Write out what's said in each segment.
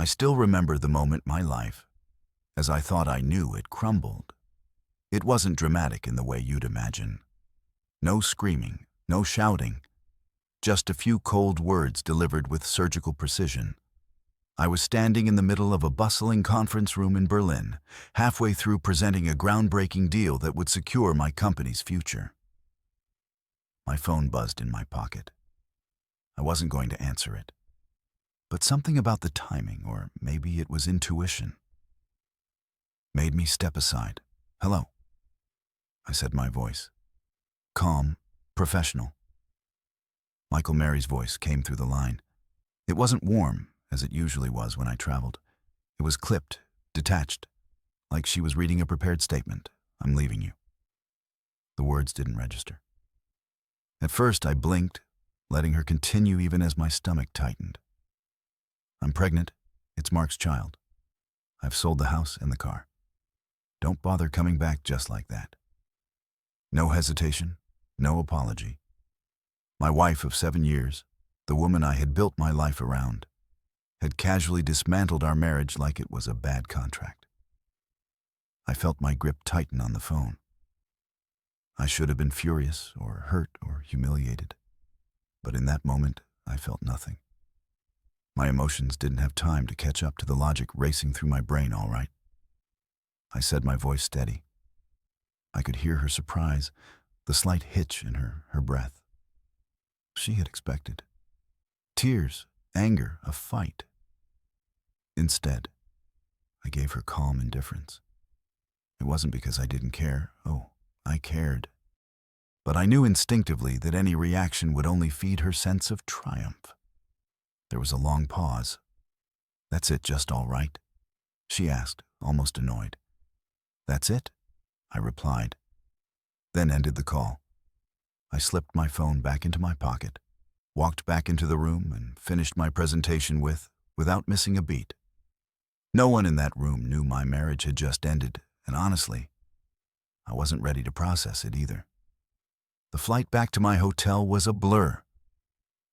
I still remember the moment my life, as I thought I knew it, crumbled. It wasn't dramatic in the way you'd imagine. No screaming, no shouting, just a few cold words delivered with surgical precision. I was standing in the middle of a bustling conference room in Berlin, halfway through presenting a groundbreaking deal that would secure my company's future. My phone buzzed in my pocket. I wasn't going to answer it. But something about the timing, or maybe it was intuition, made me step aside. "Hello," I said, my voice calm, professional. Michael Mary's voice came through the line. It wasn't warm, as it usually was when I traveled. It was clipped, detached, like she was reading a prepared statement. "I'm leaving you." The words didn't register. At first, I blinked, letting her continue even as my stomach tightened. "I'm pregnant. It's Mark's child. I've sold the house and the car. Don't bother coming back just like that." No hesitation, no apology. My wife of 7 years, the woman I had built my life around, had casually dismantled our marriage like it was a bad contract. I felt my grip tighten on the phone. I should have been furious or hurt or humiliated, but in that moment, I felt nothing. My emotions didn't have time to catch up to the logic racing through my brain, all right. I said, my voice steady. I could hear her surprise, the slight hitch in her breath. She had expected tears, anger, a fight. Instead, I gave her calm indifference. It wasn't because I didn't care. Oh, I cared. But I knew instinctively that any reaction would only feed her sense of triumph. There was a long pause. "That's it, just all right?" she asked, almost annoyed. "That's it," I replied, then ended the call. I slipped my phone back into my pocket, walked back into the room, and finished my presentation without missing a beat. No one in that room knew my marriage had just ended, and honestly, I wasn't ready to process it either. The flight back to my hotel was a blur.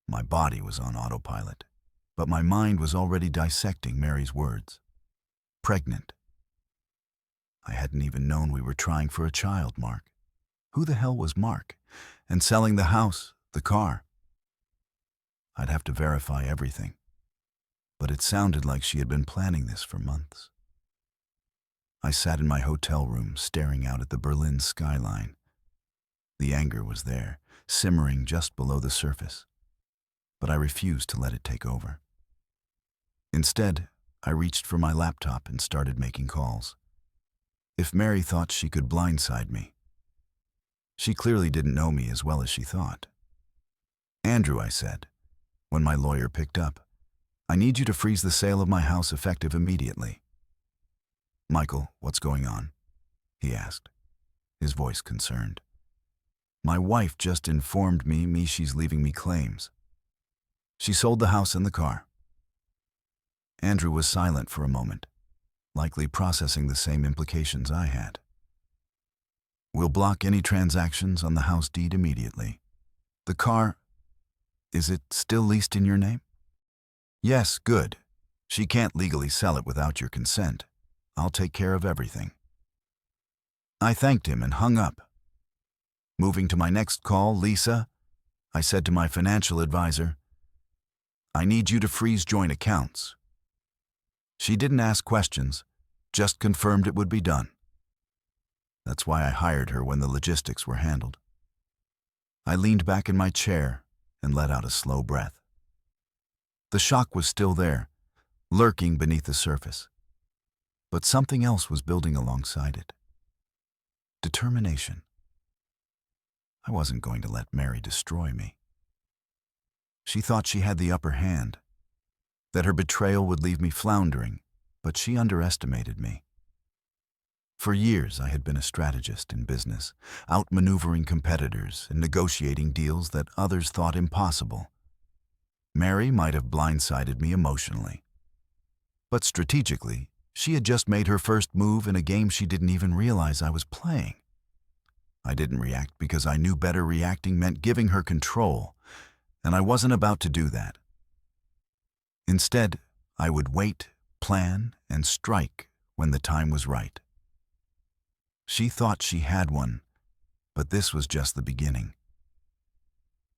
My body was on autopilot, but my mind was already dissecting Mary's words. Pregnant. I hadn't even known we were trying for a child, Mark. Who the hell was Mark? And selling the house, the car. I'd have to verify everything, but it sounded like she had been planning this for months. I sat in my hotel room, staring out at the Berlin skyline. The anger was there, simmering just below the surface, but I refused to let it take over. Instead, I reached for my laptop and started making calls. If Mary thought she could blindside me, she clearly didn't know me as well as she thought. "Andrew," I said, when my lawyer picked up, "I need you to freeze the sale of my house effective immediately." "Michael, what's going on?" he asked, his voice concerned. "My wife just informed me she's leaving me claims. She sold the house and the car." Andrew was silent for a moment, likely processing the same implications I had. "We'll block any transactions on the house deed immediately. The car, is it still leased in your name?" "Yes, good. She can't legally sell it without your consent. I'll take care of everything." I thanked him and hung up. Moving to my next call, "Lisa," I said to my financial advisor, "I need you to freeze joint accounts." She didn't ask questions, just confirmed it would be done. That's why I hired her when the logistics were handled. I leaned back in my chair and let out a slow breath. The shock was still there, lurking beneath the surface. But something else was building alongside it. Determination. I wasn't going to let Mary destroy me. She thought she had the upper hand, that her betrayal would leave me floundering, but she underestimated me. For years, I had been a strategist in business, outmaneuvering competitors and negotiating deals that others thought impossible. Mary might have blindsided me emotionally, but strategically, she had just made her first move in a game she didn't even realize I was playing. I didn't react because I knew better reacting meant giving her control, and I wasn't about to do that. Instead, I would wait, plan, and strike when the time was right. She thought she had one, but this was just the beginning.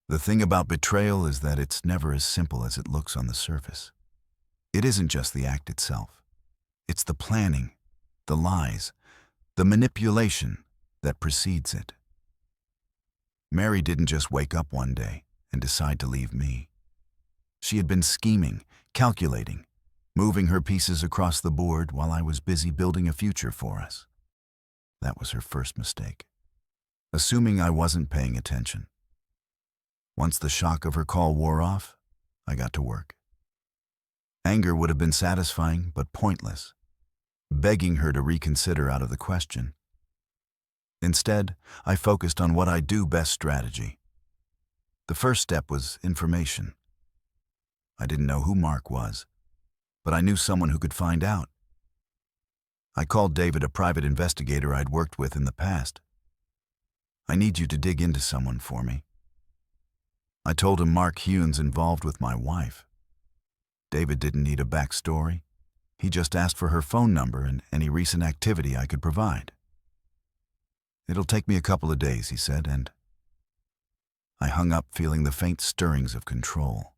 The thing about betrayal is that it's never as simple as it looks on the surface. It isn't just the act itself. It's the planning, the lies, the manipulation that precedes it. Mary didn't just wake up one day and decide to leave me. She had been scheming, calculating, moving her pieces across the board while I was busy building a future for us. That was her first mistake, assuming I wasn't paying attention. Once the shock of her call wore off, I got to work. Anger would have been satisfying but pointless, begging her to reconsider out of the question. Instead, I focused on what I do best: strategy. The first step was information. I didn't know who Mark was, but I knew someone who could find out. I called David, a private investigator I'd worked with in the past. "I need you to dig into someone for me." I told him Mark Hune's involved with my wife. David didn't need a backstory. He just asked for her phone number and any recent activity I could provide. "It'll take me a couple of days," he said, and I hung up feeling the faint stirrings of control.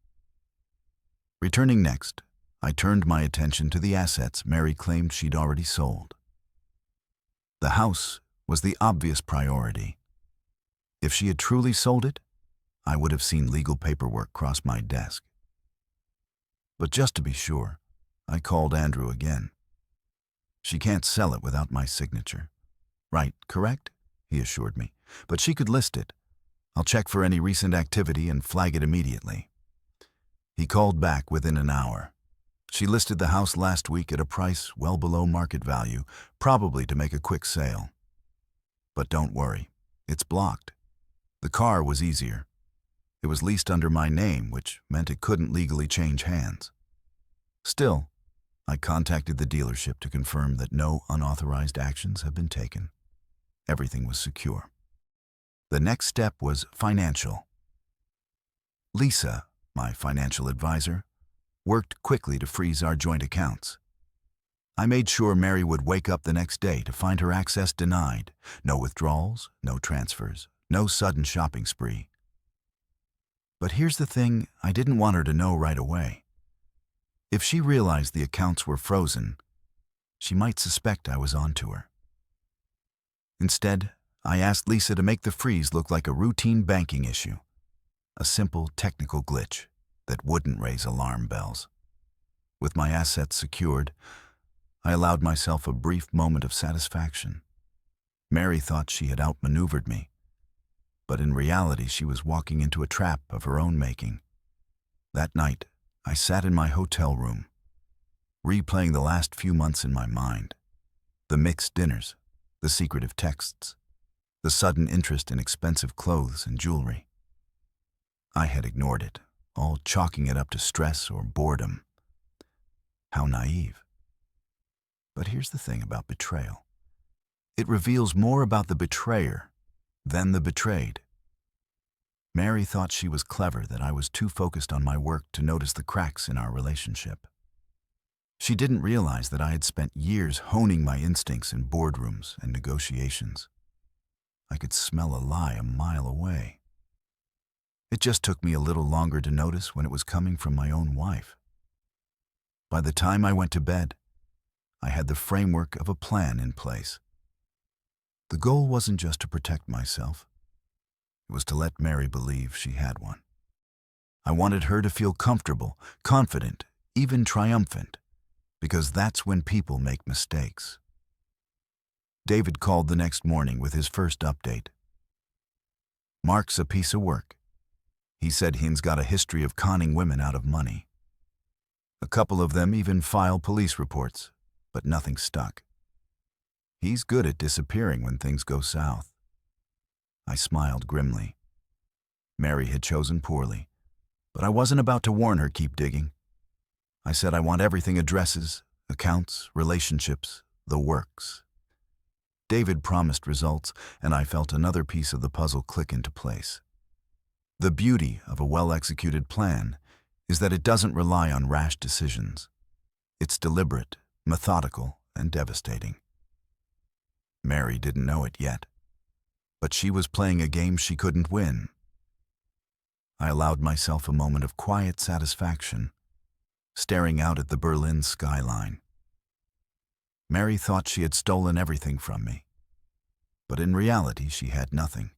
Returning next, I turned my attention to the assets Mary claimed she'd already sold. The house was the obvious priority. If she had truly sold it, I would have seen legal paperwork cross my desk. But just to be sure, I called Andrew again. "She can't sell it without my signature." "Right, correct?" he assured me. "But she could list it. I'll check for any recent activity and flag it immediately." He called back within an hour. "She listed the house last week at a price well below market value, probably to make a quick sale. But don't worry, it's blocked." The car was easier. It was leased under my name, which meant it couldn't legally change hands. Still, I contacted the dealership to confirm that no unauthorized actions had been taken. Everything was secure. The next step was financial. Lisa, my financial advisor, worked quickly to freeze our joint accounts. I made sure Mary would wake up the next day to find her access denied. No withdrawals, no transfers, no sudden shopping spree. But here's the thing I didn't want her to know right away. If she realized the accounts were frozen, she might suspect I was onto her. Instead, I asked Lisa to make the freeze look like a routine banking issue, a simple technical glitch that wouldn't raise alarm bells. With my assets secured, I allowed myself a brief moment of satisfaction. Mary thought she had outmaneuvered me, but in reality she was walking into a trap of her own making. That night, I sat in my hotel room, replaying the last few months in my mind. The mixed dinners, the secretive texts, the sudden interest in expensive clothes and jewelry. I had ignored it, all chalking it up to stress or boredom. How naive. But here's the thing about betrayal. It reveals more about the betrayer than the betrayed. Mary thought she was clever, that I was too focused on my work to notice the cracks in our relationship. She didn't realize that I had spent years honing my instincts in boardrooms and negotiations. I could smell a lie a mile away. It just took me a little longer to notice when it was coming from my own wife. By the time I went to bed, I had the framework of a plan in place. The goal wasn't just to protect myself. It was to let Mary believe she had one. I wanted her to feel comfortable, confident, even triumphant, because that's when people make mistakes. David called the next morning with his first update. "Mark's a piece of work." He said he's got a history of conning women out of money. A couple of them even file police reports, but nothing stuck. He's good at disappearing when things go south. I smiled grimly. Mary had chosen poorly, but I wasn't about to warn her keep digging. I said I want everything: addresses, accounts, relationships, the works. David promised results, and I felt another piece of the puzzle click into place. The beauty of a well-executed plan is that it doesn't rely on rash decisions. It's deliberate, methodical, and devastating. Mary didn't know it yet, but she was playing a game she couldn't win. I allowed myself a moment of quiet satisfaction, staring out at the Berlin skyline. Mary thought she had stolen everything from me, but in reality she had nothing.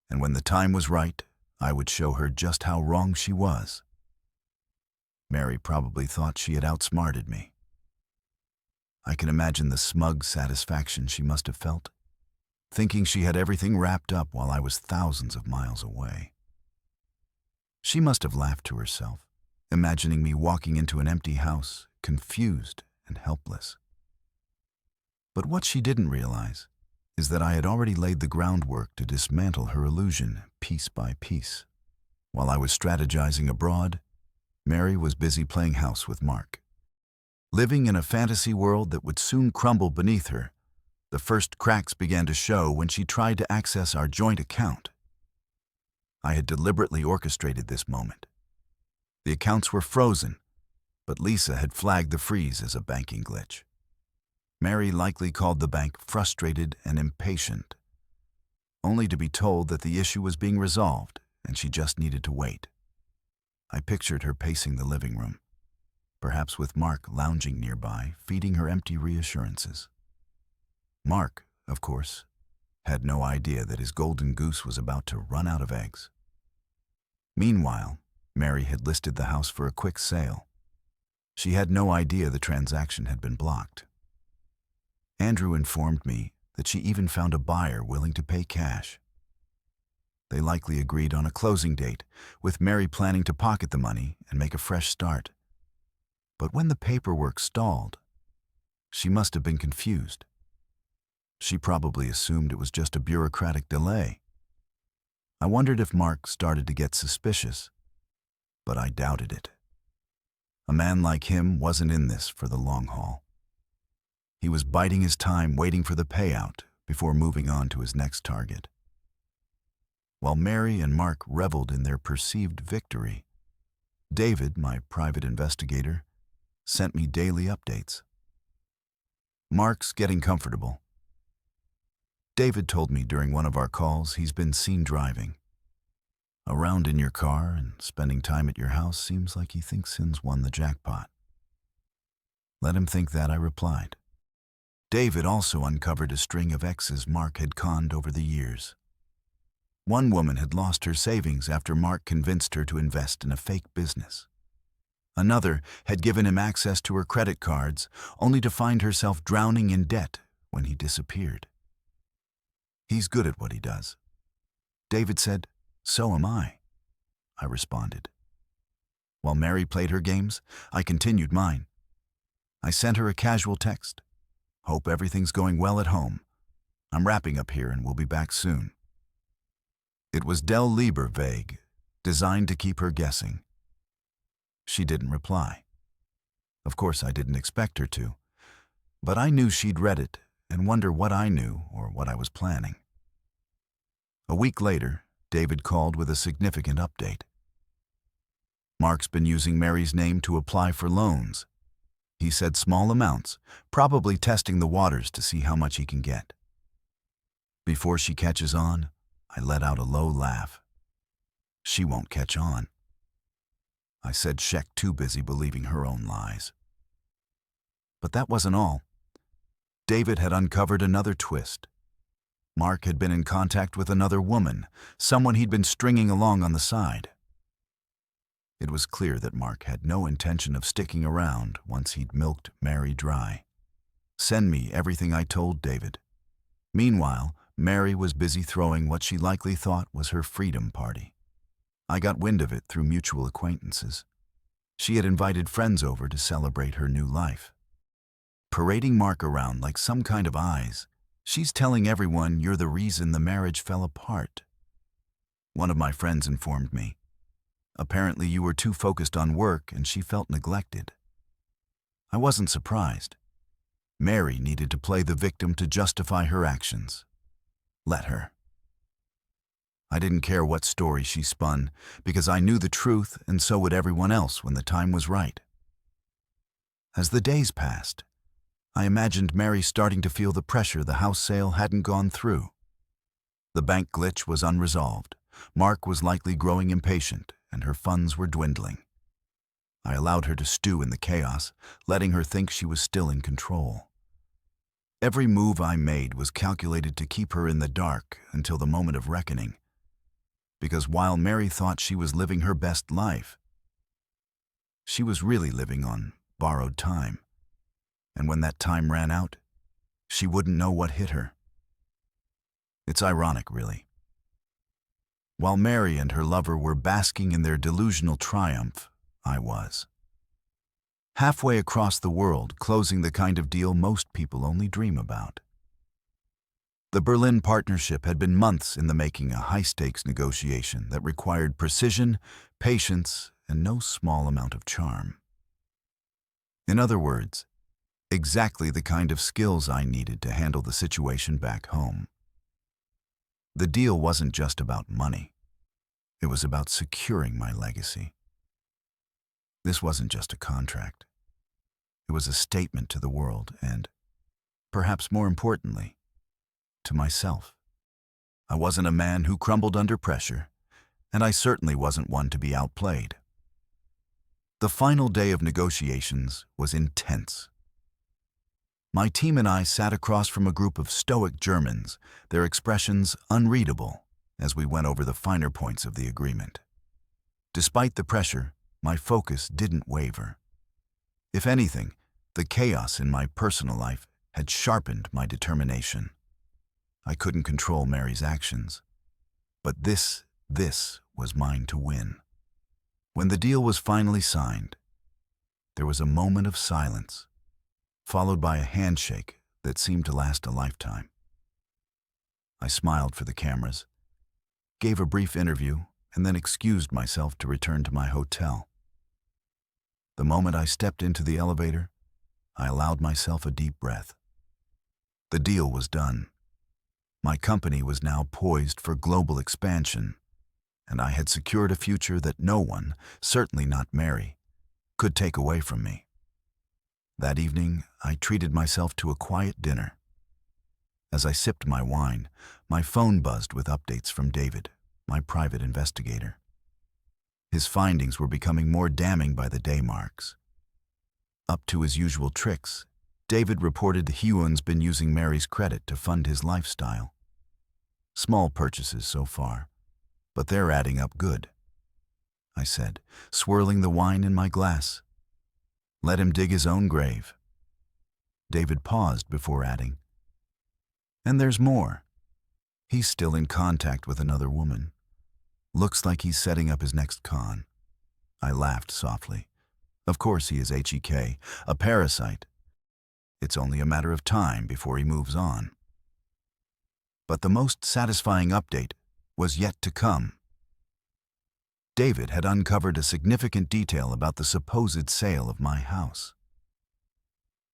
And when the time was right, I would show her just how wrong she was. Mary probably thought she had outsmarted me. I can imagine the smug satisfaction she must have felt, thinking she had everything wrapped up while I was thousands of miles away. She must have laughed to herself, imagining me walking into an empty house, confused and helpless. But what she didn't realize is that I had already laid the groundwork to dismantle her illusion piece by piece. While I was strategizing abroad, Mary was busy playing house with Mark. Living in a fantasy world that would soon crumble beneath her, the first cracks began to show when she tried to access our joint account. I had deliberately orchestrated this moment. The accounts were frozen, but Lisa had flagged the freeze as a banking glitch. Mary likely called the bank frustrated and impatient, only to be told that the issue was being resolved and she just needed to wait. I pictured her pacing the living room, perhaps with Mark lounging nearby, feeding her empty reassurances. Mark, of course, had no idea that his golden goose was about to run out of eggs. Meanwhile, Mary had listed the house for a quick sale. She had no idea the transaction had been blocked. Andrew informed me that she even found a buyer willing to pay cash. They likely agreed on a closing date, with Mary planning to pocket the money and make a fresh start. But when the paperwork stalled, she must have been confused. She probably assumed it was just a bureaucratic delay. I wondered if Mark started to get suspicious, but I doubted it. A man like him wasn't in this for the long haul. He was biding his time waiting for the payout before moving on to his next target. While Mary and Mark reveled in their perceived victory, David, my private investigator, sent me daily updates. Mark's getting comfortable. David told me during one of our calls he's been seen driving. Around in your car and spending time at your house seems like he thinks he's won the jackpot. Let him think that, I replied. David also uncovered a string of exes Mark had conned over the years. One woman had lost her savings after Mark convinced her to invest in a fake business. Another had given him access to her credit cards, only to find herself drowning in debt when he disappeared. He's good at what he does. David said, so am I responded. While Mary played her games, I continued mine. I sent her a casual text. Hope everything's going well at home. I'm wrapping up here and we'll be back soon. It was Del Lieber vague, designed to keep her guessing. She didn't reply. Of course, I didn't expect her to, but I knew she'd read it and wonder what I knew or what I was planning. A week later, David called with a significant update. Mark's been using Mary's name to apply for loans. He said small amounts, probably testing the waters to see how much he can get. Before she catches on, I let out a low laugh. She won't catch on. I said Sheck too busy believing her own lies. But that wasn't all. David had uncovered another twist. Mark had been in contact with another woman, someone he'd been stringing along on the side. It was clear that Mark had no intention of sticking around once he'd milked Mary dry. Send me everything I told David. Meanwhile, Mary was busy throwing what she likely thought was her freedom party. I got wind of it through mutual acquaintances. She had invited friends over to celebrate her new life. Parading Mark around like some kind of eyes, she's telling everyone you're the reason the marriage fell apart. One of my friends informed me. Apparently you were too focused on work and she felt neglected. I wasn't surprised. Mary needed to play the victim to justify her actions. Let her. I didn't care what story she spun, because I knew the truth and so would everyone else when the time was right. As the days passed, I imagined Mary starting to feel the pressure the house sale hadn't gone through. The bank glitch was unresolved. Mark was likely growing impatient, and her funds were dwindling. I allowed her to stew in the chaos, letting her think she was still in control. Every move I made was calculated to keep her in the dark until the moment of reckoning. Because while Mary thought she was living her best life, she was really living on borrowed time. And when that time ran out, she wouldn't know what hit her. It's ironic, really. While Mary and her lover were basking in their delusional triumph, I was halfway across the world, closing the kind of deal most people only dream about. The Berlin partnership had been months in the making, a high-stakes negotiation that required precision, patience, and no small amount of charm. In other words, exactly the kind of skills I needed to handle the situation back home. The deal wasn't just about money. It was about securing my legacy. This wasn't just a contract. It was a statement to the world and, perhaps more importantly, to myself. I wasn't a man who crumbled under pressure, and I certainly wasn't one to be outplayed. The final day of negotiations was intense. My team and I sat across from a group of stoic Germans, their expressions unreadable as we went over the finer points of the agreement. Despite the pressure, my focus didn't waver. If anything, the chaos in my personal life had sharpened my determination. I couldn't control Mary's actions, but this was mine to win. When the deal was finally signed, there was a moment of silence, followed by a handshake that seemed to last a lifetime. I smiled for the cameras, gave a brief interview, and then excused myself to return to my hotel. The moment I stepped into the elevator, I allowed myself a deep breath. The deal was done. My company was now poised for global expansion, and I had secured a future that no one, certainly not Mary, could take away from me. That evening, I treated myself to a quiet dinner. As I sipped my wine, my phone buzzed with updates from David, my private investigator. His findings were becoming more damning by the day marks. Up to his usual tricks, David reported Huon's been using Mary's credit to fund his lifestyle. Small purchases so far, but they're adding up good, I said, swirling the wine in my glass. Let him dig his own grave. David paused before adding, and there's more. He's still in contact with another woman. Looks like he's setting up his next con. I laughed softly. Of course he is HEK, a parasite. It's only a matter of time before he moves on. But the most satisfying update was yet to come. David had uncovered a significant detail about the supposed sale of my house.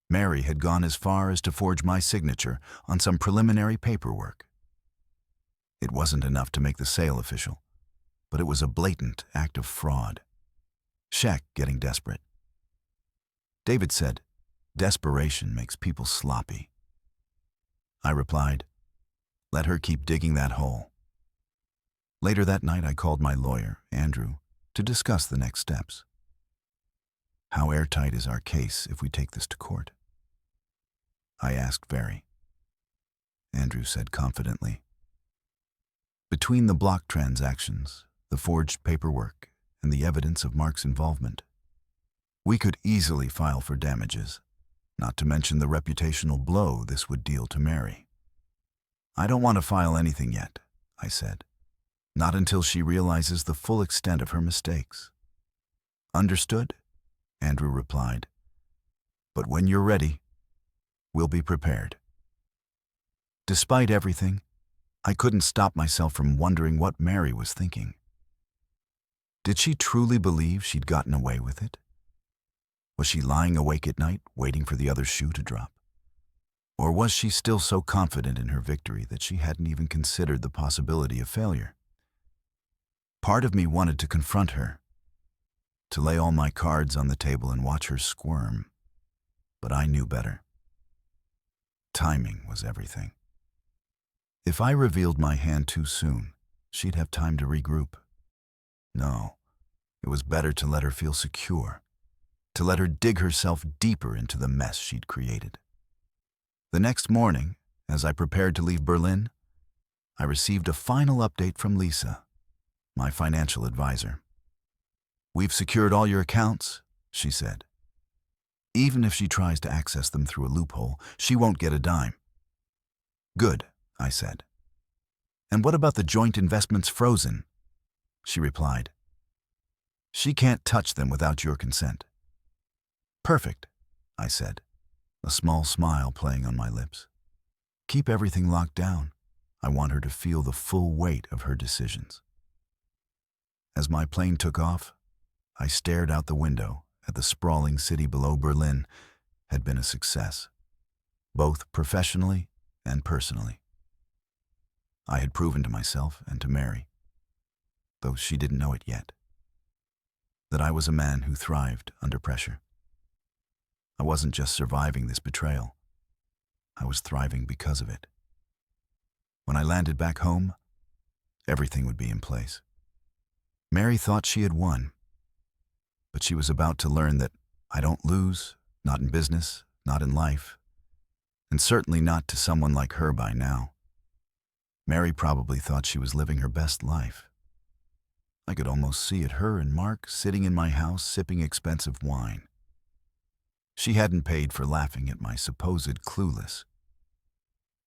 Mary had gone as far as to forge my signature on some preliminary paperwork. It wasn't enough to make the sale official, but it was a blatant act of fraud. Sheck getting desperate. David said, desperation makes people sloppy. I replied, let her keep digging that hole. Later that night, I called my lawyer, Andrew, to discuss the next steps. How airtight is our case if we take this to court? I asked Very. Andrew said confidently, between the block transactions, the forged paperwork, and the evidence of Mark's involvement, we could easily file for damages, not to mention the reputational blow this would deal to Mary. I don't want to file anything yet, I said. Not until she realizes the full extent of her mistakes. Understood? Andrew replied. But when you're ready, we'll be prepared. Despite everything, I couldn't stop myself from wondering what Mary was thinking. Did she truly believe she'd gotten away with it? Was she lying awake at night, waiting for the other shoe to drop? Or was she still so confident in her victory that she hadn't even considered the possibility of failure? Part of me wanted to confront her, to lay all my cards on the table and watch her squirm. But I knew better. Timing was everything. If I revealed my hand too soon, she'd have time to regroup. No, it was better to let her feel secure, to let her dig herself deeper into the mess she'd created. The next morning, as I prepared to leave Berlin, I received a final update from Lisa, my financial advisor. "We've secured all your accounts," she said. "Even if she tries to access them through a loophole, she won't get a dime." "Good," I said. "And what about the joint investments frozen?" She replied, "She can't touch them without your consent." "Perfect," I said, a small smile playing on my lips. "Keep everything locked down. I want her to feel the full weight of her decisions." As my plane took off, I stared out the window at the sprawling city below. Berlin had been a success, both professionally and personally. I had proven to myself and to Mary, though she didn't know it yet, that I was a man who thrived under pressure. I wasn't just surviving this betrayal. I was thriving because of it. When I landed back home, everything would be in place. Mary thought she had won, but she was about to learn that I don't lose, not in business, not in life, and certainly not to someone like her by now. Mary probably thought she was living her best life. I could almost see it, her and Mark sitting in my house sipping expensive wine. She hadn't paid for laughing at my supposed clueless.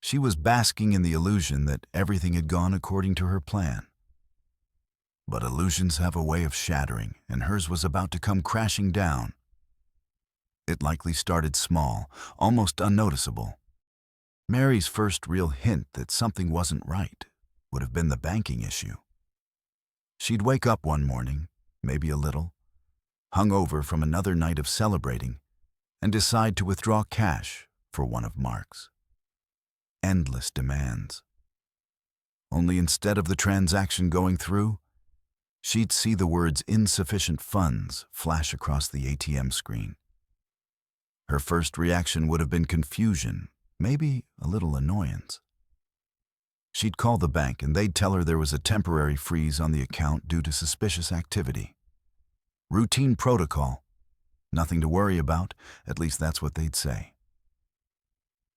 She was basking in the illusion that everything had gone according to her plan. But illusions have a way of shattering, and hers was about to come crashing down. It likely started small, almost unnoticeable. Mary's first real hint that something wasn't right would have been the banking issue. She'd wake up one morning, maybe a little, hungover from another night of celebrating, and decide to withdraw cash for one of Mark's endless demands. Only instead of the transaction going through, she'd see the words "insufficient funds" flash across the ATM screen. Her first reaction would have been confusion, maybe a little annoyance. She'd call the bank and they'd tell her there was a temporary freeze on the account due to suspicious activity. Routine protocol. Nothing to worry about, at least that's what they'd say.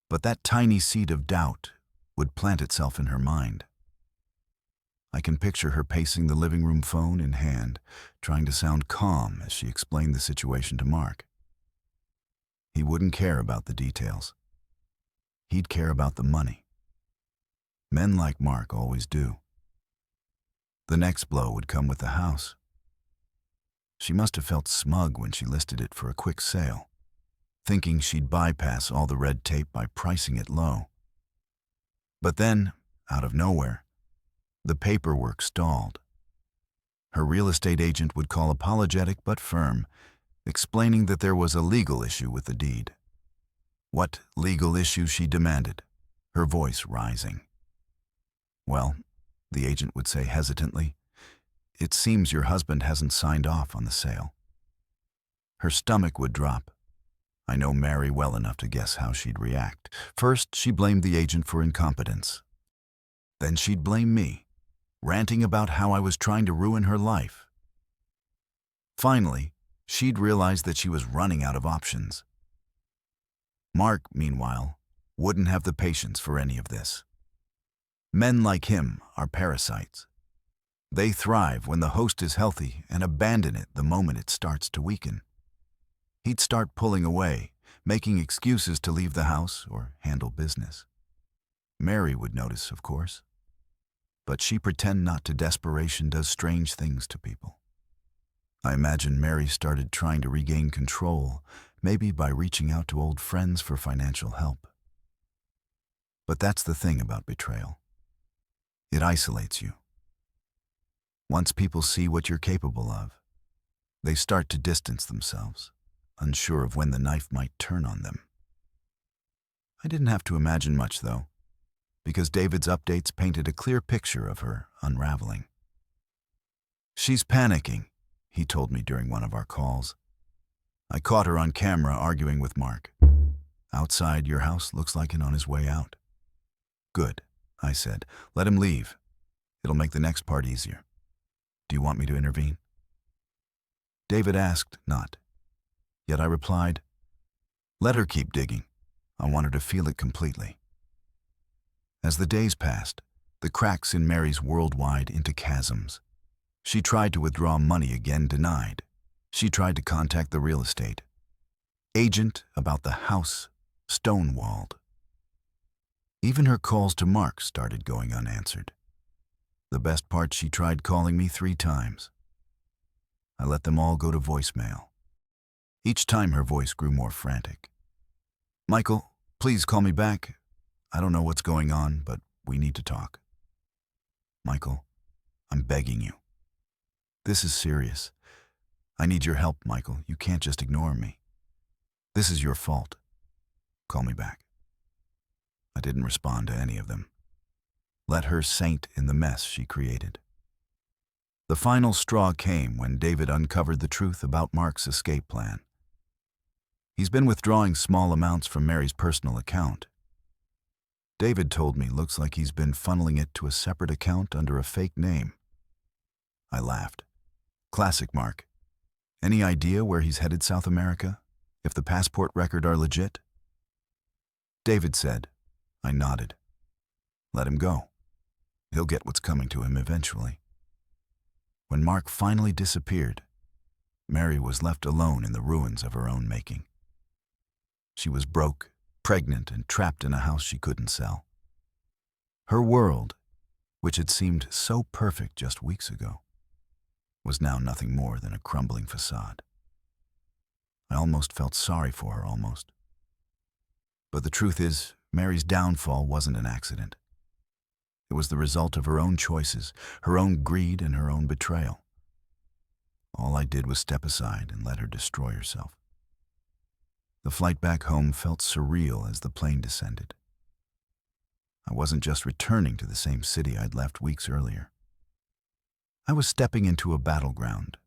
But that tiny seed of doubt would plant itself in her mind. I can picture her pacing the living room, phone in hand, trying to sound calm as she explained the situation to Mark. He wouldn't care about the details. He'd care about the money. Men like Mark always do. The next blow would come with the house. She must have felt smug when she listed it for a quick sale, thinking she'd bypass all the red tape by pricing it low. But then, out of nowhere, the paperwork stalled. Her real estate agent would call apologetic but firm, explaining that there was a legal issue with the deed. What legal issue, she demanded, her voice rising. "Well," the agent would say hesitantly, "it seems your husband hasn't signed off on the sale." Her stomach would drop. I know Mary well enough to guess how she'd react. First, she blamed the agent for incompetence. Then she'd blame me, ranting about how I was trying to ruin her life. Finally, she'd realize that she was running out of options. Mark, meanwhile, wouldn't have the patience for any of this. Men like him are parasites. They thrive when the host is healthy and abandon it the moment it starts to weaken. He'd start pulling away, making excuses to leave the house or handle business. Mary would notice, of course, but she pretend not to. Desperation does strange things to people. I imagine Mary started trying to regain control, maybe by reaching out to old friends for financial help. But that's the thing about betrayal. It isolates you. Once people see what you're capable of, they start to distance themselves, unsure of when the knife might turn on them. I didn't have to imagine much, though, because David's updates painted a clear picture of her unraveling. "She's panicking," he told me during one of our calls. I caught her on camera arguing with Mark. Outside your house looks like it on his way out. Good, I said. Let him leave. It'll make the next part easier. Do you want me to intervene? David asked not. Yet I replied, let her keep digging. I want her to feel it completely. As the days passed, the cracks in Mary's world widened into chasms. She tried to withdraw money again, denied. She tried to contact the real estate agent about the house, stonewalled. Even her calls to Mark started going unanswered. The best part, she tried calling me 3 times. I let them all go to voicemail. Each time her voice grew more frantic. Michael, please call me back. I don't know what's going on, but we need to talk. Michael, I'm begging you. This is serious. I need your help, Michael. You can't just ignore me. This is your fault. Call me back. I didn't respond to any of them. Let her saint in the mess she created. The final straw came when David uncovered the truth about Mark's escape plan. He's been withdrawing small amounts from Mary's personal account. David told me looks like he's been funneling it to a separate account under a fake name. I laughed. Classic Mark. Any idea where he's headed, South America? If the passport record are legit? David said. I nodded. Let him go. He'll get what's coming to him eventually. When Mark finally disappeared, Mary was left alone in the ruins of her own making. She was broke, pregnant, and trapped in a house she couldn't sell. Her world, which had seemed so perfect just weeks ago, was now nothing more than a crumbling facade. I almost felt sorry for her, almost. But the truth is, Mary's downfall wasn't an accident. It was the result of her own choices, her own greed, and her own betrayal. All I did was step aside and let her destroy herself. The flight back home felt surreal as the plane descended. I wasn't just returning to the same city I'd left weeks earlier. I was stepping into a battleground.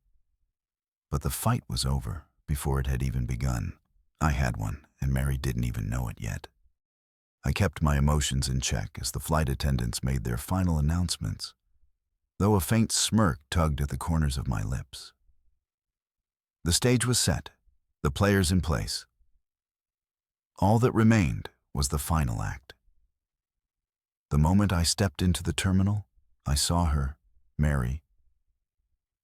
But the fight was over before it had even begun. I had one, and Mary didn't even know it yet. I kept my emotions in check as the flight attendants made their final announcements, though a faint smirk tugged at the corners of my lips. The stage was set, the players in place. All that remained was the final act. The moment I stepped into the terminal, I saw her, Mary.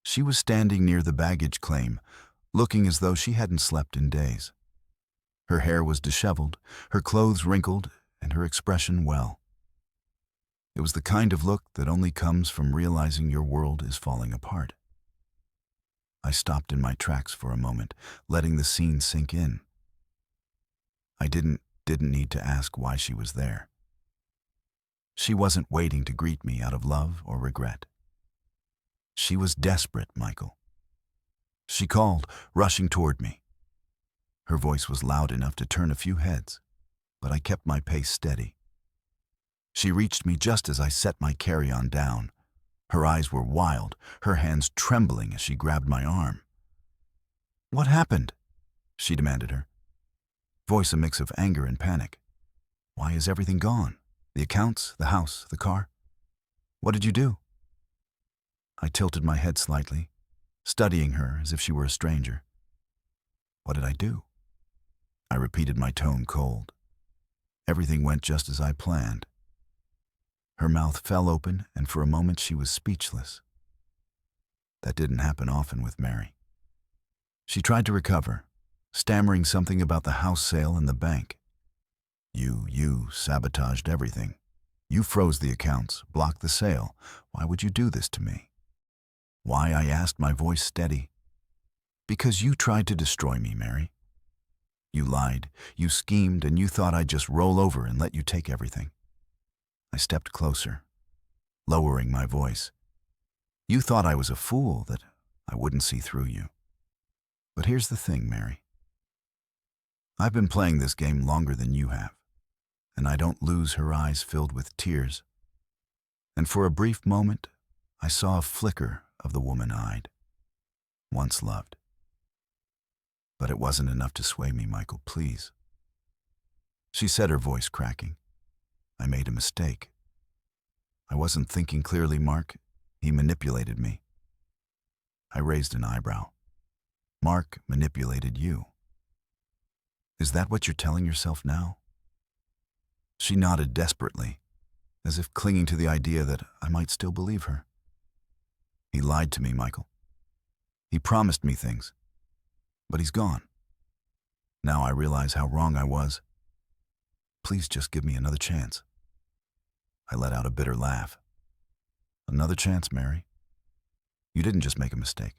She was standing near the baggage claim, looking as though she hadn't slept in days. Her hair was disheveled, her clothes wrinkled, and her expression well. It was the kind of look that only comes from realizing your world is falling apart. I stopped in my tracks for a moment, letting the scene sink in. I didn't need to ask why she was there. She wasn't waiting to greet me out of love or regret. She was desperate, Michael. She called, rushing toward me. Her voice was loud enough to turn a few heads, but I kept my pace steady. She reached me just as I set my carry-on down. Her eyes were wild, her hands trembling as she grabbed my arm. What happened? She demanded her voice a mix of anger and panic. Why is everything gone? The accounts, the house, the car? What did you do? I tilted my head slightly, studying her as if she were a stranger. What did I do? I repeated, my tone cold. Everything went just as I planned. Her mouth fell open, and for a moment she was speechless. That didn't happen often with Mary. She tried to recover, stammering something about the house sale and the bank. You sabotaged everything. You froze the accounts, blocked the sale. Why would you do this to me? Why, I asked, my voice steady. Because you tried to destroy me, Mary. You lied, you schemed, and you thought I'd just roll over and let you take everything. I stepped closer, lowering my voice. You thought I was a fool, that I wouldn't see through you. But here's the thing, Mary. I've been playing this game longer than you have, and I don't lose. Her eyes filled with tears. And for a brief moment, I saw a flicker of the woman I'd once loved. But it wasn't enough to sway me, Michael, please. she said, her voice cracking. I made a mistake. I wasn't thinking clearly, Mark. He manipulated me. I raised an eyebrow. Mark manipulated you. Is that what you're telling yourself now? She nodded desperately, as if clinging to the idea that I might still believe her. He lied to me, Michael. He promised me things, but he's gone. Now I realize how wrong I was. Please just give me another chance. I let out a bitter laugh. Another chance, Mary? You didn't just make a mistake.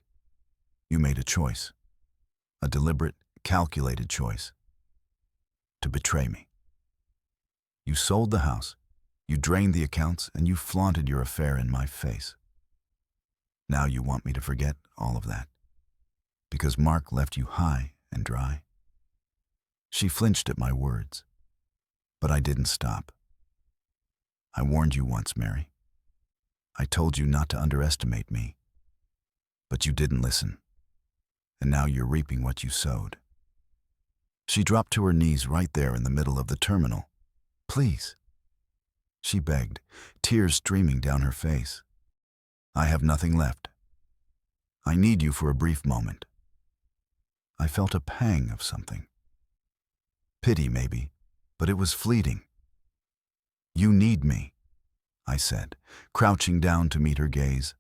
You made a choice. A deliberate, calculated choice. To betray me. You sold the house, you drained the accounts, and you flaunted your affair in my face. Now you want me to forget all of that. Because Mark left you high and dry. She flinched at my words, but I didn't stop. I warned you once, Mary. I told you not to underestimate me, but you didn't listen, and now you're reaping what you sowed. She dropped to her knees right there in the middle of the terminal. Please, she begged, tears streaming down her face. I have nothing left. I need you for a brief moment. I felt a pang of something. Pity, maybe, but it was fleeting. You need me, I said, crouching down to meet her gaze.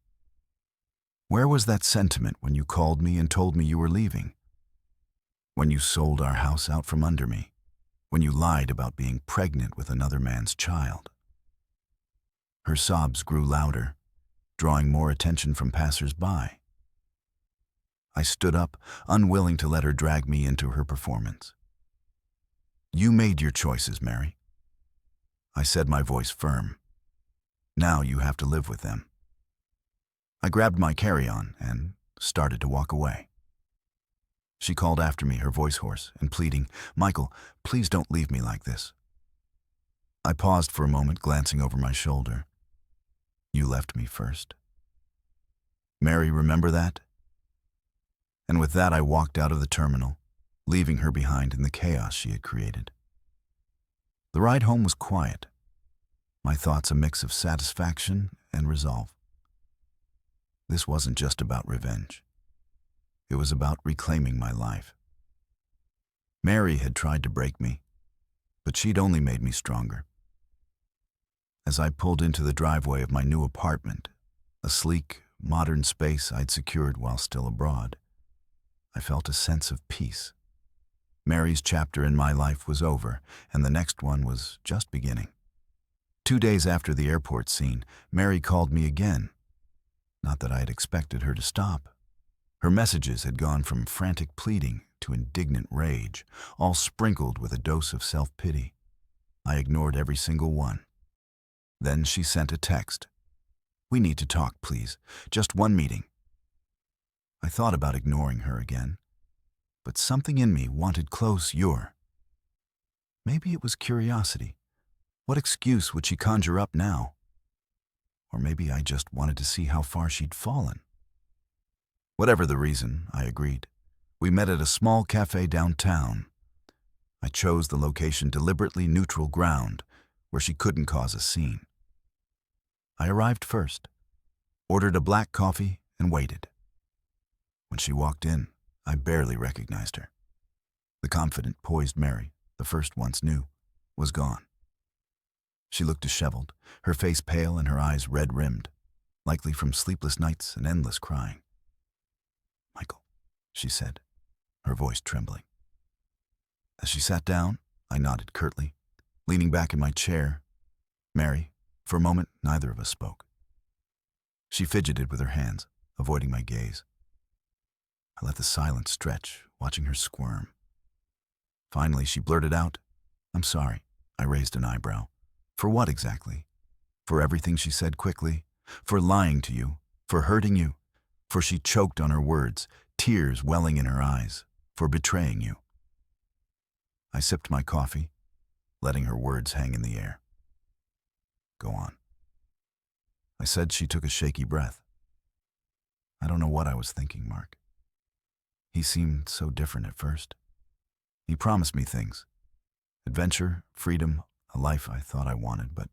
Where was that sentiment when you called me and told me you were leaving? When you sold our house out from under me? When you lied about being pregnant with another man's child? Her sobs grew louder, drawing more attention from passers-by. I stood up, unwilling to let her drag me into her performance. You made your choices, Mary. I said, my voice firm. Now you have to live with them. I grabbed my carry-on and started to walk away. She called after me, her voice hoarse and pleading, Michael, please don't leave me like this. I paused for a moment, glancing over my shoulder. You left me first. Mary, remember that? And with that, I walked out of the terminal, leaving her behind in the chaos she had created. The ride home was quiet, my thoughts a mix of satisfaction and resolve. This wasn't just about revenge. It was about reclaiming my life. Mary had tried to break me, but she'd only made me stronger. As I pulled into the driveway of my new apartment, a sleek, modern space I'd secured while still abroad, I felt a sense of peace. Mary's chapter in my life was over, and the next one was just beginning. 2 days after the airport scene, Mary called me again. Not that I had expected her to stop. Her messages had gone from frantic pleading to indignant rage, all sprinkled with a dose of self-pity. I ignored every single one. Then she sent a text. We need to talk, please. Just one meeting. I thought about ignoring her again, but something in me wanted close. Maybe it was curiosity. What excuse would she conjure up now? Or maybe I just wanted to see how far she'd fallen. Whatever the reason, I agreed. We met at a small cafe downtown. I chose the location deliberately neutral ground, where she couldn't cause a scene. I arrived first, ordered a black coffee, and waited. When she walked in, I barely recognized her. The confident, poised Mary, the first once knew, was gone. She looked disheveled, her face pale and her eyes red-rimmed, likely from sleepless nights and endless crying. Michael, she said, her voice trembling. As she sat down, I nodded curtly, leaning back in my chair. Mary, for a moment, neither of us spoke. She fidgeted with her hands, avoiding my gaze. I let the silence stretch, watching her squirm. Finally, she blurted out, I'm sorry. I raised an eyebrow. For what exactly? For everything she said quickly? For lying to you? For hurting you? For she choked on her words, tears welling in her eyes? For betraying you? I sipped my coffee, letting her words hang in the air. Go on. I said. She took a shaky breath. I don't know what I was thinking, Mark. He seemed so different at first. He promised me things, Adventure, freedom, a life I thought I wanted, but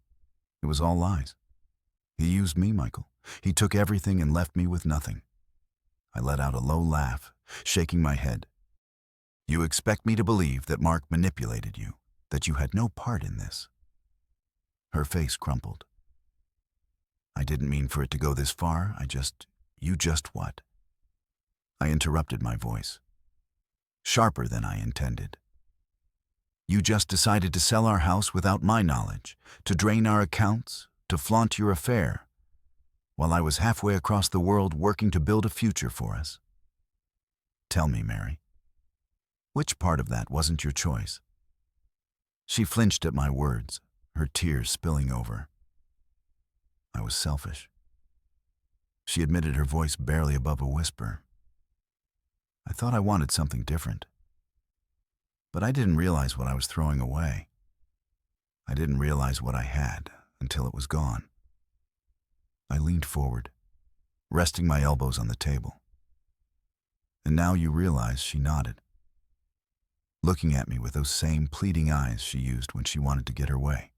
it was all lies. He used me, Michael. He took everything and left me with nothing. I let out a low laugh, shaking my head. You expect me to believe that Mark manipulated you, that you had no part in this? Her face crumpled. I didn't mean for it to go this far. You just what? I interrupted my voice, sharper than I intended. You just decided to sell our house without my knowledge, to drain our accounts, to flaunt your affair, while I was halfway across the world working to build a future for us. Tell me, Mary, which part of that wasn't your choice? She flinched at my words, her tears spilling over. I was selfish. She admitted, her voice barely above a whisper. I thought I wanted something different. But I didn't realize what I was throwing away. I didn't realize what I had until it was gone. I leaned forward, resting my elbows on the table. And now you realize, she nodded, looking at me with those same pleading eyes she used when she wanted to get her way.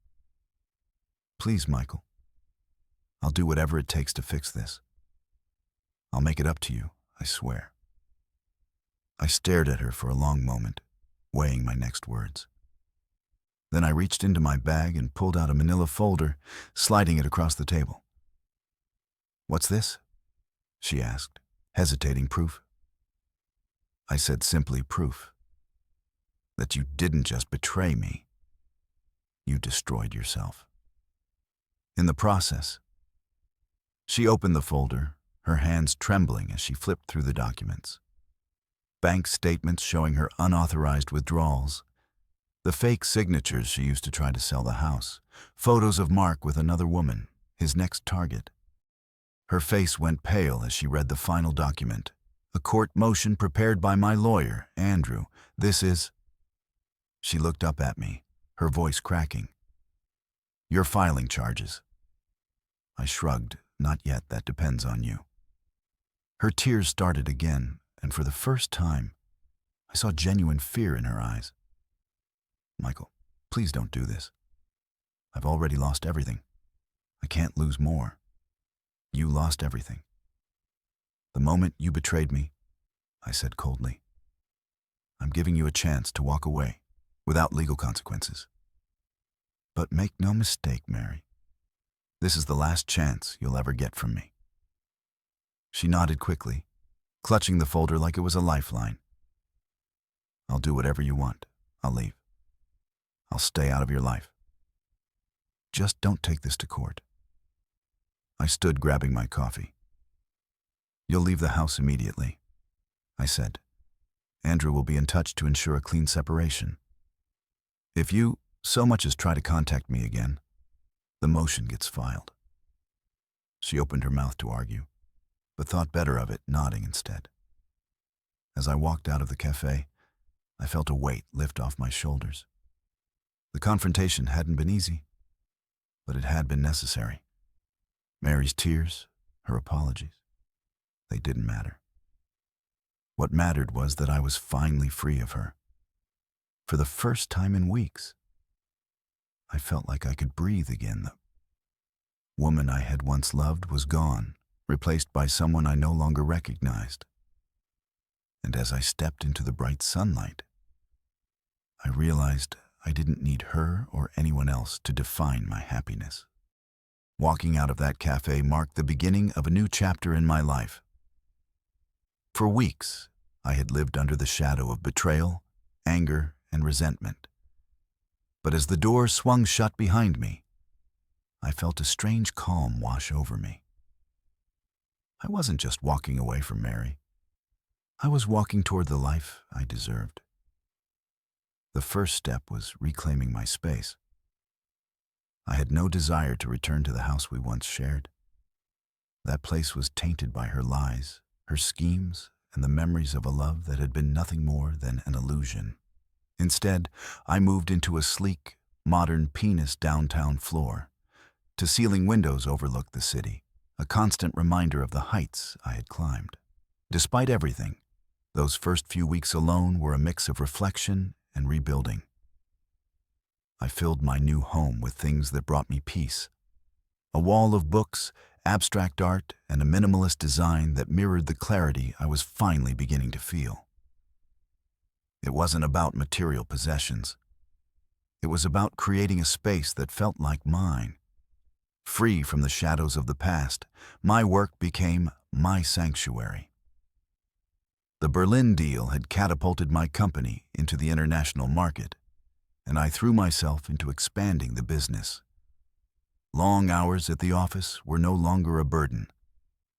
Please, Michael, I'll do whatever it takes to fix this. I'll make it up to you, I swear. I stared at her for a long moment, weighing my next words. Then I reached into my bag and pulled out a manila folder, sliding it across the table. What's this? She asked, hesitating. Proof? I said simply proof. That you didn't just betray me. You destroyed yourself. In the process. She opened the folder, her hands trembling as she flipped through the documents. Bank statements showing her unauthorized withdrawals, the fake signatures she used to try to sell the house, photos of Mark with another woman, his next target. Her face went pale as she read the final document, a court motion prepared by my lawyer, Andrew. This is... She looked up at me, her voice cracking. You're filing charges. I shrugged. Not yet, that depends on you. Her tears started again, and for the first time, I saw genuine fear in her eyes. Michael, please don't do this. I've already lost everything. I can't lose more. You lost everything. The moment you betrayed me, I said coldly. I'm giving you a chance to walk away, without legal consequences. But make no mistake, Mary. This is the last chance you'll ever get from me. She nodded quickly, clutching the folder like it was a lifeline. I'll do whatever you want. I'll leave. I'll stay out of your life. Just don't take this to court. I stood, grabbing my coffee. You'll leave the house immediately, I said. Andrew will be in touch to ensure a clean separation. If you so much as try to contact me again, the motion gets filed. She opened her mouth to argue, but thought better of it, nodding instead. As I walked out of the cafe, I felt a weight lift off my shoulders. The confrontation hadn't been easy, but it had been necessary. Mary's tears, her apologies, they didn't matter. What mattered was that I was finally free of her. For the first time in weeks, I felt like I could breathe again. The woman I had once loved was gone, replaced by someone I no longer recognized. And as I stepped into the bright sunlight, I realized I didn't need her or anyone else to define my happiness. Walking out of that cafe marked the beginning of a new chapter in my life. For weeks, I had lived under the shadow of betrayal, anger, and resentment. But as the door swung shut behind me, I felt a strange calm wash over me. I wasn't just walking away from Mary. I was walking toward the life I deserved. The first step was reclaiming my space. I had no desire to return to the house we once shared. That place was tainted by her lies, her schemes, and the memories of a love that had been nothing more than an illusion. Instead, I moved into a sleek, modern penis downtown floor. To ceiling windows overlooked the city, a constant reminder of the heights I had climbed. Despite everything, those first few weeks alone were a mix of reflection and rebuilding. I filled my new home with things that brought me peace. A wall of books, abstract art, and a minimalist design that mirrored the clarity I was finally beginning to feel. It wasn't about material possessions. It was about creating a space that felt like mine. Free from the shadows of the past, my work became my sanctuary. The Berlin deal had catapulted my company into the international market, and I threw myself into expanding the business. Long hours at the office were no longer a burden.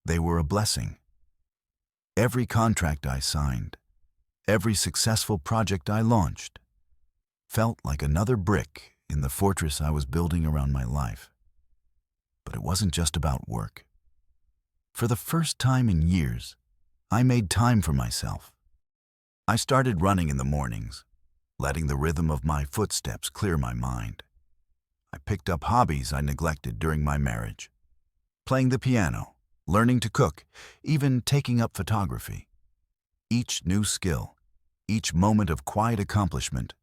They were a blessing. Every contract I signed, every successful project I launched, felt like another brick in the fortress I was building around my life. But it wasn't just about work. For the first time in years, I made time for myself. I started running in the mornings, letting the rhythm of my footsteps clear my mind. I picked up hobbies I neglected during my marriage. Playing the piano, learning to cook, even taking up photography. Each new skill, each moment of quiet accomplishment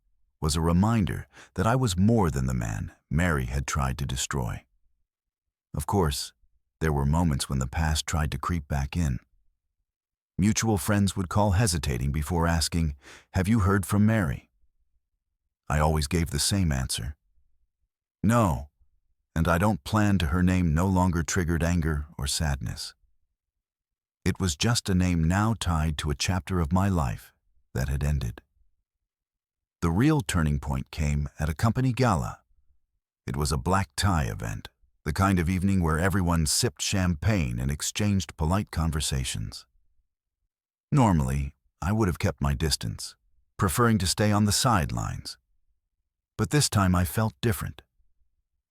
was a reminder that I was more than the man Mary had tried to destroy. Of course, there were moments when the past tried to creep back in. Mutual friends would call hesitating before asking, "Have you heard from Mary?" I always gave the same answer. No, and I don't plan to. Her name no longer triggered anger or sadness. It was just a name now tied to a chapter of my life that had ended. The real turning point came at a company gala. It was a black tie event, the kind of evening where everyone sipped champagne and exchanged polite conversations. Normally, I would have kept my distance, preferring to stay on the sidelines. But this time I felt different.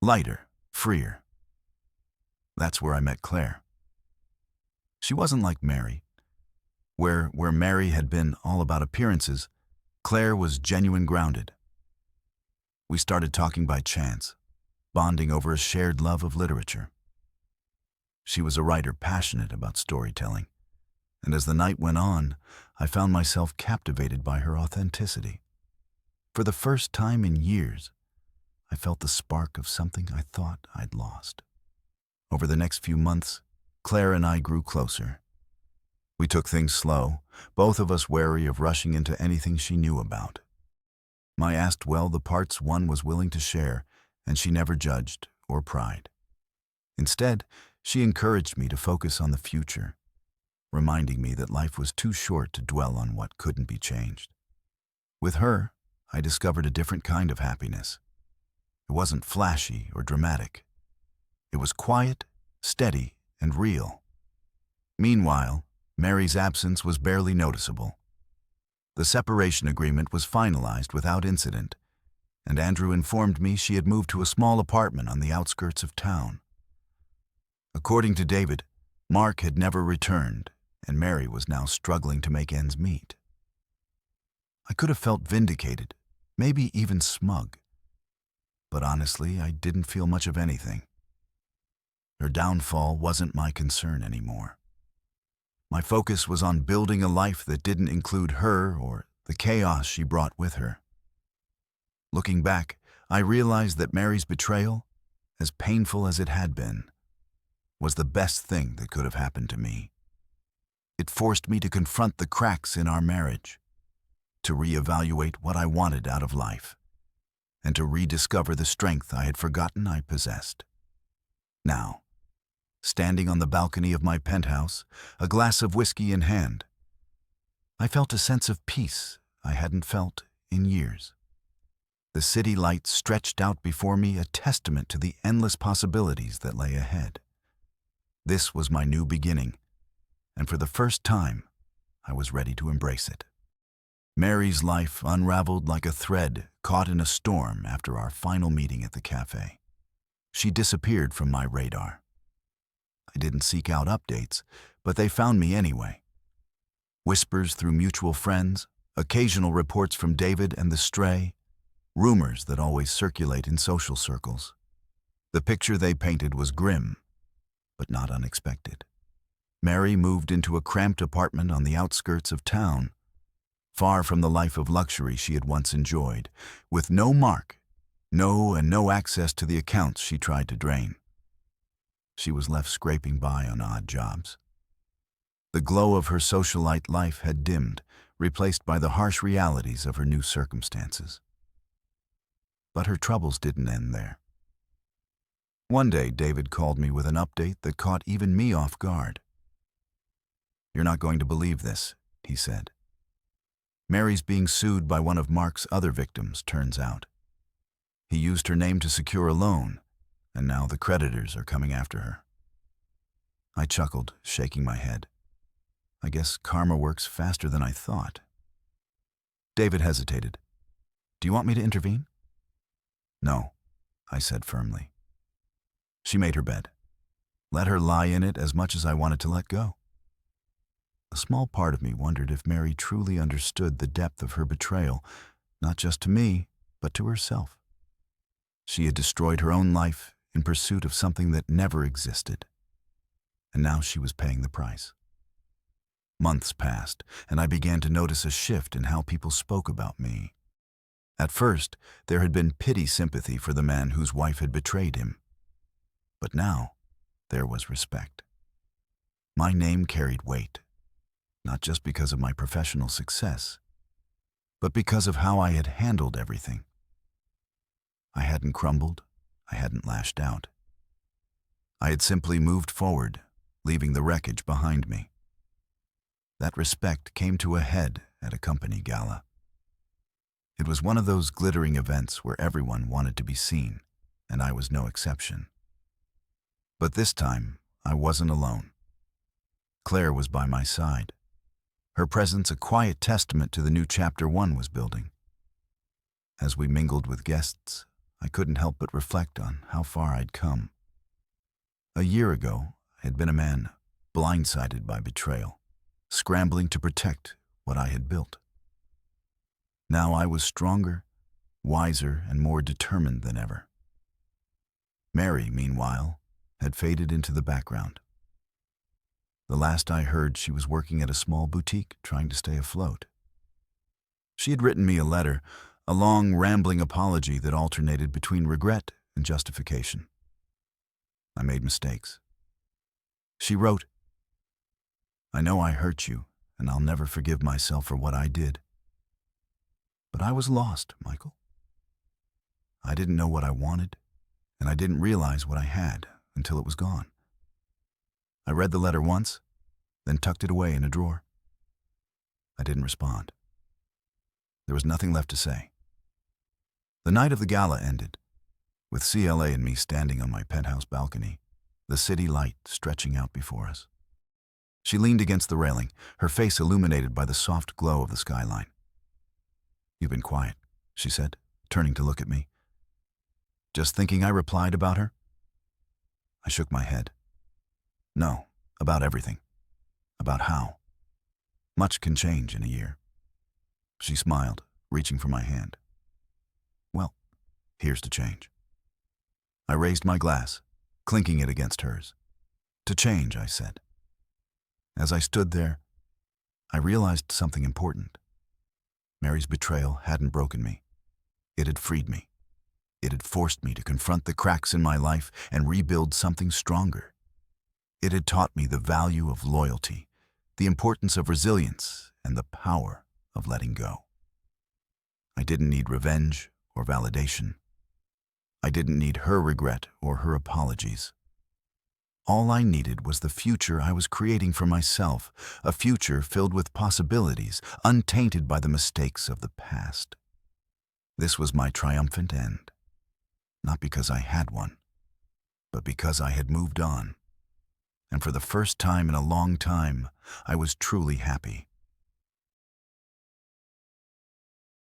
Lighter, freer. That's where I met Claire. She wasn't like Mary. Where Mary had been all about appearances, Claire was genuine, grounded. We started talking by chance, bonding over a shared love of literature. She was a writer passionate about storytelling, and as the night went on, I found myself captivated by her authenticity. For the first time in years, I felt the spark of something I thought I'd lost. Over the next few months, Claire and I grew closer. We took things slow, both of us wary of rushing into anything she knew about. I asked well the parts one was willing to share, and she never judged or pried. Instead, she encouraged me to focus on the future, reminding me that life was too short to dwell on what couldn't be changed. With her, I discovered a different kind of happiness. It wasn't flashy or dramatic. It was quiet, steady, and real. Meanwhile, Mary's absence was barely noticeable. The separation agreement was finalized without incident, and Andrew informed me she had moved to a small apartment on the outskirts of town. According to David, Mark had never returned, and Mary was now struggling to make ends meet. I could have felt vindicated, maybe even smug. But honestly, I didn't feel much of anything. Her downfall wasn't my concern anymore. My focus was on building a life that didn't include her or the chaos she brought with her. Looking back, I realized that Mary's betrayal, as painful as it had been, was the best thing that could have happened to me. It forced me to confront the cracks in our marriage, to reevaluate what I wanted out of life, and to rediscover the strength I had forgotten I possessed. Now, standing on the balcony of my penthouse, a glass of whiskey in hand, I felt a sense of peace I hadn't felt in years. The city lights stretched out before me, a testament to the endless possibilities that lay ahead. This was my new beginning, and for the first time, I was ready to embrace it. Mary's life unraveled like a thread caught in a storm after our final meeting at the cafe. She disappeared from my radar. I didn't seek out updates, but they found me anyway. Whispers through mutual friends, occasional reports from David and the stray, rumors that always circulate in social circles. The picture they painted was grim, but not unexpected. Mary moved into a cramped apartment on the outskirts of town, far from the life of luxury she had once enjoyed, with no Mark No access to the accounts she tried to drain. She was left scraping by on odd jobs. The glow of her socialite life had dimmed, replaced by the harsh realities of her new circumstances. But her troubles didn't end there. One day, David called me with an update that caught even me off guard. "You're not going to believe this," he said. "Mary's being sued by one of Mark's other victims, turns out. He used her name to secure a loan, and now the creditors are coming after her." I chuckled, shaking my head. I guess karma works faster than I thought. David hesitated. "Do you want me to intervene?" "No," I said firmly. She made her bed. Let her lie in it as much as I wanted to let go. A small part of me wondered if Mary truly understood the depth of her betrayal, not just to me, but to herself. She had destroyed her own life in pursuit of something that never existed. And now she was paying the price. Months passed, and I began to notice a shift in how people spoke about me. At first, there had been pity sympathy for the man whose wife had betrayed him. But now, there was respect. My name carried weight, not just because of my professional success, but because of how I had handled everything. I hadn't crumbled, I hadn't lashed out. I had simply moved forward, leaving the wreckage behind me. That respect came to a head at a company gala. It was one of those glittering events where everyone wanted to be seen, and I was no exception. But this time, I wasn't alone. Claire was by my side. Her presence a quiet testament to the new Chapter 1 was building. As we mingled with guests, I couldn't help but reflect on how far I'd come. A year ago, I had been a man blindsided by betrayal, scrambling to protect what I had built. Now I was stronger, wiser, and more determined than ever. Mary, meanwhile, had faded into the background. The last I heard, she was working at a small boutique trying to stay afloat. She had written me a letter, a long, rambling apology that alternated between regret and justification. I made mistakes. She wrote, "I know I hurt you, and I'll never forgive myself for what I did. But I was lost, Michael. I didn't know what I wanted, and I didn't realize what I had until it was gone. I read the letter once, then tucked it away in a drawer." I didn't respond. There was nothing left to say. The night of the gala ended, with CLA and me standing on my penthouse balcony, the city light stretching out before us. She leaned against the railing, her face illuminated by the soft glow of the skyline. "You've been quiet," she said, turning to look at me. "Just thinking I replied about her?" I shook my head. "No, about everything. About how. Much can change in a year." She smiled, reaching for my hand. "Well, here's to change." I raised my glass, clinking it against hers. "To change," I said. As I stood there, I realized something important. Mary's betrayal hadn't broken me. It had freed me. It had forced me to confront the cracks in my life and rebuild something stronger. It had taught me the value of loyalty, the importance of resilience, and the power of letting go. I didn't need revenge or validation. I didn't need her regret or her apologies. All I needed was the future I was creating for myself, a future filled with possibilities, untainted by the mistakes of the past. This was my triumphant end. Not because I had one, but because I had moved on. And for the first time in a long time, I was truly happy.